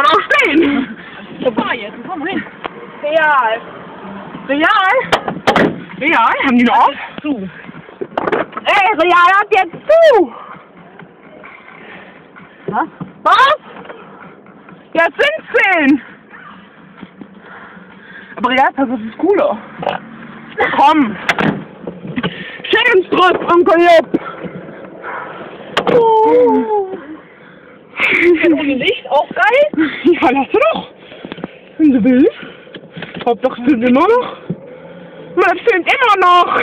auch stehen. Ich fahr jetzt, komm hin. Real. Real? Real? Haben die noch auf? Zu. Ey, Real hat jetzt zu. Was? Was? Ja, sind 10. Aber Real, das ist cooler. Komm. Schädenstrip, Onkel Jupp. Ohne Licht, auch geil. Ja, lass doch. Wenn du willst. Hauptsache es filmt immer noch. Man filmt immer noch.